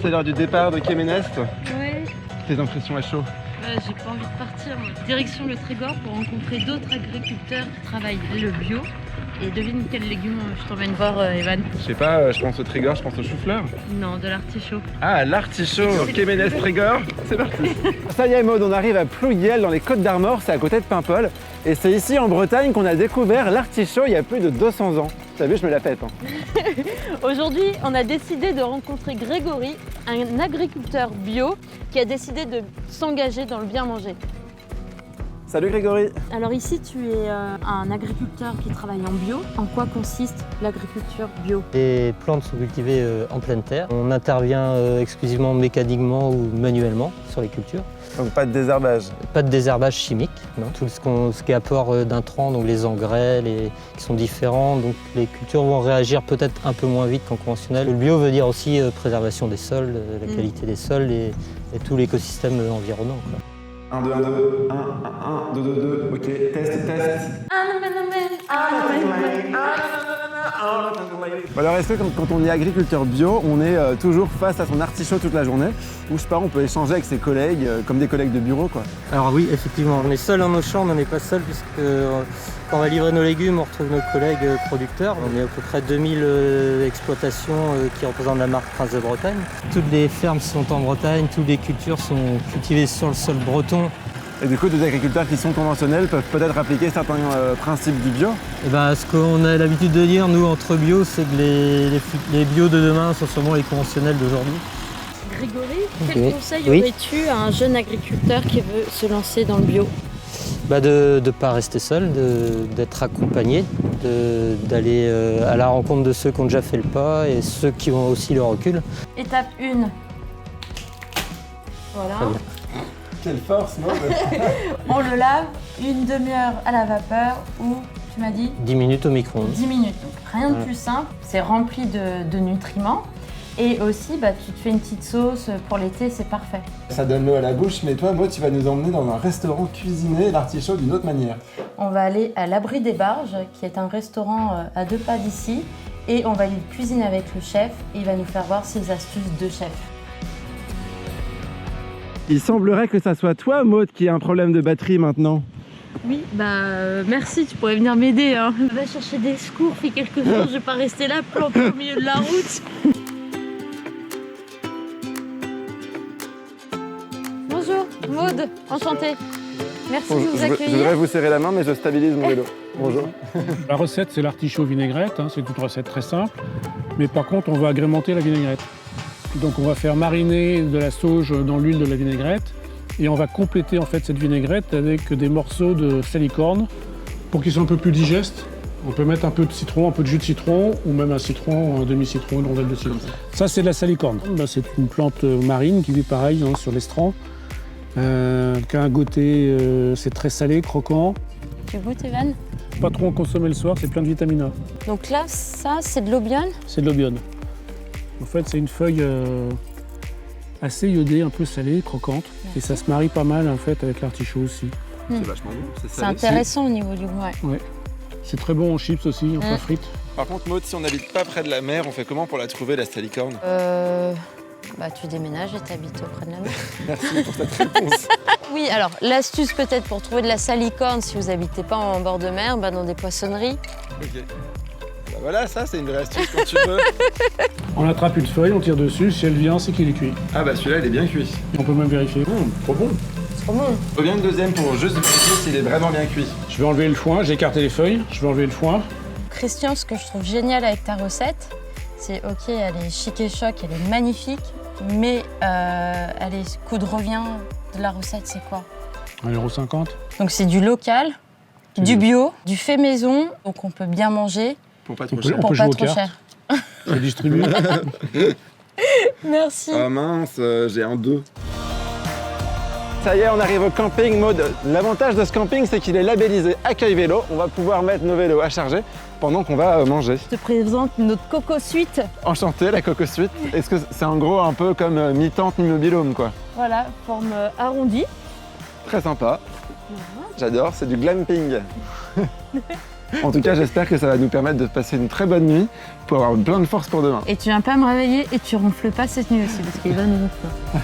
C'est l'heure du départ de Kemenest. Ouais. Tes impressions à chaud? J'ai pas envie de partir. Moi. Direction le Trégor pour rencontrer d'autres agriculteurs qui travaillent le bio. Et devine quels légumes je t'emmène voir, Evan. Je sais pas, je pense au Trégor, je pense au chou-fleur. Non, de l'artichaut. Ah, l'artichaut, Kemenest Trégor, c'est parti. Ça y est Maud, on arrive à Plouguiel dans les Côtes d'Armor, c'est à côté de Paimpol. Et c'est ici en Bretagne qu'on a découvert l'artichaut il y a plus de 200 ans. T'as vu, je me la pète. Hein. Aujourd'hui, on a décidé de rencontrer Grégory, un agriculteur bio qui a décidé de s'engager dans le bien manger. Salut Grégory. Alors ici, tu es un agriculteur qui travaille en bio. En quoi consiste l'agriculture bio? Les plantes sont cultivées en pleine terre. On intervient exclusivement mécaniquement ou manuellement sur les cultures. Donc pas de désherbage? Pas de désherbage chimique, non. Tout ce qui est apport d'intrants, donc les engrais, qui sont différents. Donc les cultures vont réagir peut-être un peu moins vite qu'en conventionnel. Le bio veut dire aussi préservation des sols, la qualité des sols et tout l'écosystème environnant, quoi. 1, 2, 1, 2, 1, 1, 1, 2, 2, 2, ok, test. Alors est-ce que quand on est agriculteur bio, on est toujours face à son artichaut toute la journée? Ou je sais pas, on peut échanger avec ses collègues, comme des collègues de bureau quoi? Alors oui, effectivement, on est seul en nos champs, mais on n'est pas seul puisque quand on va livrer nos légumes, on retrouve nos collègues producteurs. On est à peu près 2000 exploitations qui représentent la marque Prince de Bretagne. Toutes les fermes sont en Bretagne, toutes les cultures sont cultivées sur le sol breton. Et du coup, des agriculteurs qui sont conventionnels peuvent peut-être appliquer certains principes du bio? Et ben, ce qu'on a l'habitude de dire, nous, entre bio, c'est que les bio de demain sont sûrement les conventionnels d'aujourd'hui. Grégory, quel conseil aurais-tu à un jeune agriculteur qui veut se lancer dans le bio? De ne pas rester seul, d'être accompagné, d'aller à la rencontre de ceux qui ont déjà fait le pas et ceux qui ont aussi le recul. Étape 1. Voilà. Quelle force, non? On le lave une demi-heure à la vapeur ou, tu m'as dit 10 minutes au micro-ondes. 10 minutes. Donc rien de plus simple. C'est rempli de nutriments. Et aussi, tu te fais une petite sauce pour l'été, c'est parfait. Ça donne l'eau à la bouche, mais toi, Maud, tu vas nous emmener dans un restaurant cuisiné l'artichaut d'une autre manière. On va aller à l'Abri des Barges, qui est un restaurant à 2 pas d'ici. Et on va aller cuisiner avec le chef et il va nous faire voir ses astuces de chef. Il semblerait que ça soit toi, Maud, qui a un problème de batterie maintenant. Oui, merci, tu pourrais venir m'aider. Hein. Va chercher des secours, fais quelque chose, je vais pas rester là planté au milieu de la route. Bonjour, Maud, enchantée. Merci de nous Je accueillir. voudrais vous serrer la main, mais je stabilise mon vélo. Bonjour. La recette, c'est l'artichaut vinaigrette, hein, c'est une recette très simple. Mais par contre, on va agrémenter la vinaigrette. Donc on va faire mariner de la sauge dans l'huile de la vinaigrette et on va compléter en fait cette vinaigrette avec des morceaux de salicorne pour qu'ils soient un peu plus digestes. On peut mettre un peu de citron, un peu de jus de citron ou même un citron, un demi-citron, une rondelle de citron. Ça c'est de la salicorne. C'est une plante marine qui vit pareil hein, sur l'estran, qui a un goûter, c'est très salé, croquant. Tu goûtes, Evan? Pas trop en consommer le soir, c'est plein de vitamine A. Donc là, ça, c'est de l'obione? C'est de l'obione. En fait, c'est une feuille assez iodée, un peu salée, croquante. Merci. Et ça se marie pas mal en fait avec l'artichaut aussi. C'est vachement bon. C'est intéressant au niveau du goût. Ouais. C'est très bon en chips aussi, en frites. Par contre, Maud, si on n'habite pas près de la mer, on fait comment pour la trouver, la salicorne? Tu déménages et t'habites auprès de la mer. Merci pour cette réponse. Oui, alors l'astuce peut-être pour trouver de la salicorne si vous n'habitez pas en bord de mer, dans des poissonneries. Ok. Voilà, ça c'est une vraie astuce quand tu veux. On attrape une feuille, on tire dessus, si elle vient, c'est qu'il est cuit. Ah celui-là il est bien cuit. On peut même vérifier. Trop bon. Trop bon. Je reviens une deuxième pour juste vérifier s'il est vraiment bien cuit. Je vais enlever le foin, j'ai écarté les feuilles, je vais enlever le foin. Christian, ce que je trouve génial avec ta recette, c'est ok, elle est chic et choc, elle est magnifique, mais elle est coût de revient de la recette, c'est quoi? 1,50 €. Donc c'est du local, du bio, du fait maison, donc on peut bien manger. Pour pas trop cher. On peut jouer aux cartes. Je distribue. Merci. Ah mince, j'ai un 2. Ça y est, on arrive au camping Maud. L'avantage de ce camping, c'est qu'il est labellisé Accueil Vélo. On va pouvoir mettre nos vélos à charger pendant qu'on va manger. Je te présente notre Coco Suite. Enchanté, la Coco Suite. Est-ce que c'est en gros un peu comme mi-tente, mi-mobil-home quoi? Voilà, forme arrondie. Très sympa. J'adore, c'est du glamping. En tout cas, j'espère que ça va nous permettre de passer une très bonne nuit pour avoir plein de force pour demain. Et tu viens pas me réveiller et tu ronfles pas cette nuit aussi parce qu'il va nous ronfler.